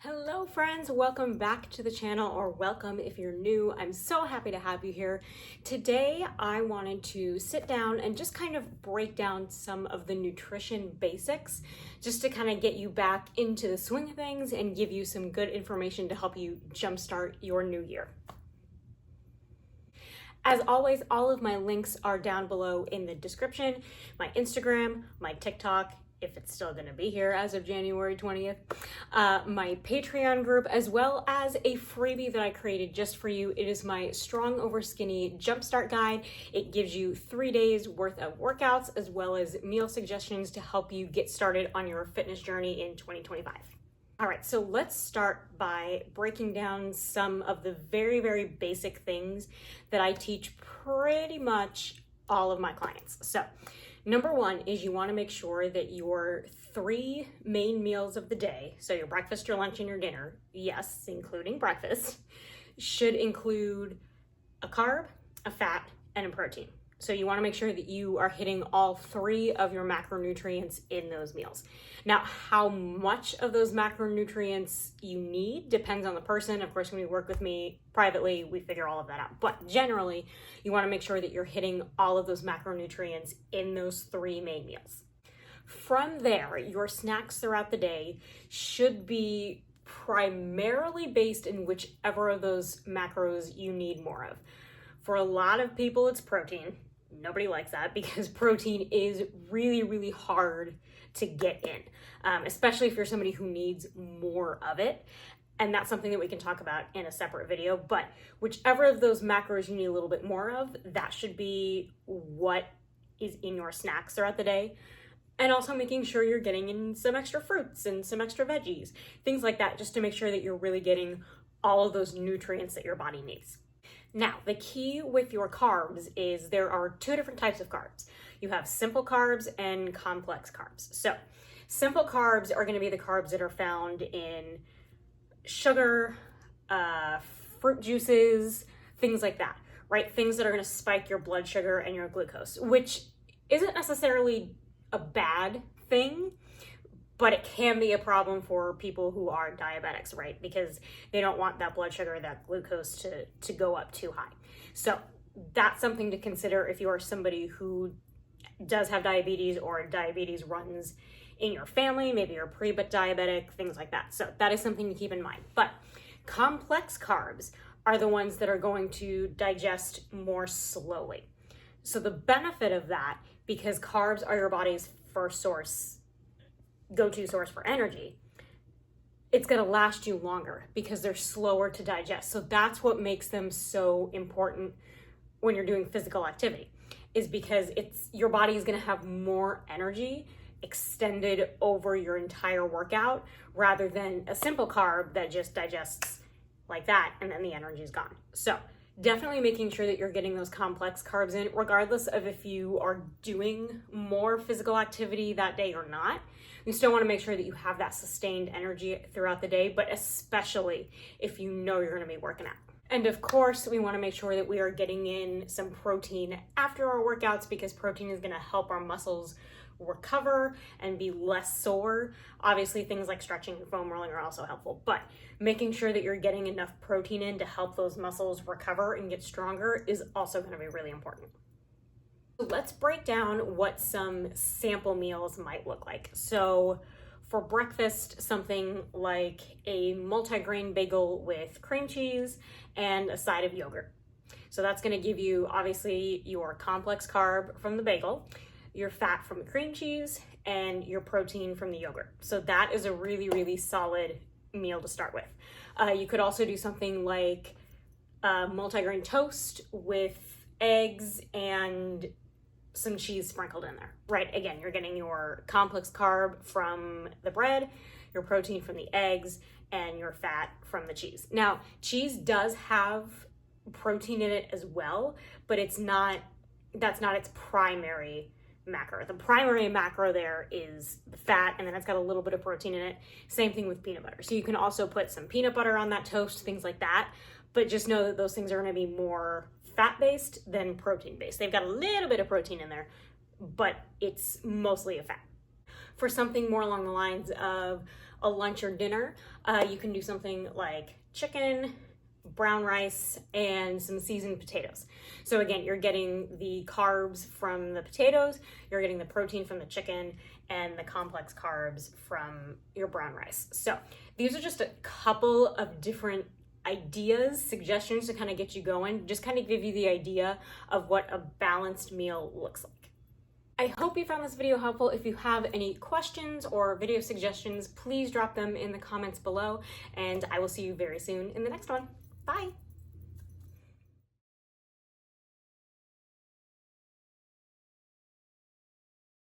Hello friends, welcome back to the channel, or welcome if you're new. I'm so happy to have you here. Today I wanted to sit down and just kind of break down some of the nutrition basics just to kind of get you back into the swing of things and give you some good information to help you jumpstart your new year. As always, all of my links are down below in the description. My Instagram, my TikTok, if it's still gonna be here as of January 20th, my Patreon group, as well as a freebie that I created just for you. It is my Strong Over Skinny Jumpstart Guide. It gives you 3 days worth of workouts, as well as meal suggestions to help you get started on your fitness journey in 2025. All right, so let's start by breaking down some of the very, very basic things that I teach pretty much all of my clients. So number one is you want to make sure that your 3 main meals of the day, so your breakfast, your lunch, and your dinner, yes, including breakfast, should include a carb, a fat, and a protein. So you want to make sure that you are hitting all 3 of your macronutrients in those meals. Now, how much of those macronutrients you need depends on the person. Of course, when you work with me privately, we figure all of that out. But generally, you want to make sure that you're hitting all of those macronutrients in those 3 main meals. From there, your snacks throughout the day should be primarily based in whichever of those macros you need more of. For a lot of people, it's protein. Nobody likes that because protein is really, really hard to get in, especially if you're somebody who needs more of it. And that's something that we can talk about in a separate video. But whichever of those macros you need a little bit more of, that should be what is in your snacks throughout the day. And also making sure you're getting in some extra fruits and some extra veggies, things like that, just to make sure that you're really getting all of those nutrients that your body needs. Now, the key with your carbs is there are 2 different types of carbs. You have simple carbs and complex carbs. So simple carbs are going to be the carbs that are found in sugar, fruit juices, things like that, right? Things that are going to spike your blood sugar and your glucose, which isn't necessarily a bad thing, but it can be a problem for people who are diabetics, right? Because they don't want that blood sugar, that glucose to go up too high. So that's something to consider if you are somebody who does have diabetes or diabetes runs in your family, maybe you're pre-diabetic, things like that. So that is something to keep in mind. But complex carbs are the ones that are going to digest more slowly. So the benefit of that, because carbs are your body's first go-to source for energy, it's going to last you longer because they're slower to digest. So that's what makes them so important when you're doing physical activity, is because your body is going to have more energy extended over your entire workout rather than a simple carb that just digests like that and then the energy is gone. So definitely making sure that you're getting those complex carbs in, regardless of if you are doing more physical activity that day or not. You still want to make sure that you have that sustained energy throughout the day, but especially if you know you're going to be working out. And of course, we want to make sure that we are getting in some protein after our workouts, because protein is going to help our muscles recover and be less sore. Obviously, things like stretching and foam rolling are also helpful, but making sure that you're getting enough protein in to help those muscles recover and get stronger is also going to be really important. So let's break down what some sample meals might look like. So for breakfast, something like a multigrain bagel with cream cheese and a side of yogurt. So that's going to give you obviously your complex carb from the bagel, your fat from the cream cheese, and your protein from the yogurt. So that is a really, really solid meal to start with. You could also do something like multigrain toast with eggs and some cheese sprinkled in there, right? Again, you're getting your complex carb from the bread, your protein from the eggs, and your fat from the cheese. Now, cheese does have protein in it as well, but that's not its primary macro. The primary macro there is the fat, and then it's got a little bit of protein in it. Same thing with peanut butter. So you can also put some peanut butter on that toast, things like that, but just know that those things are going to be more fat-based than protein-based. They've got a little bit of protein in there, but it's mostly a fat. For something more along the lines of a lunch or dinner, you can do something like chicken, brown rice, and some seasoned potatoes. So again, you're getting the carbs from the potatoes, you're getting the protein from the chicken, and the complex carbs from your brown rice. So these are just a couple of different ideas, suggestions to kind of get you going, just kind of give you the idea of what a balanced meal looks like. I hope you found this video helpful. If you have any questions or video suggestions, please drop them in the comments below, and I will see you very soon in the next one. Bye.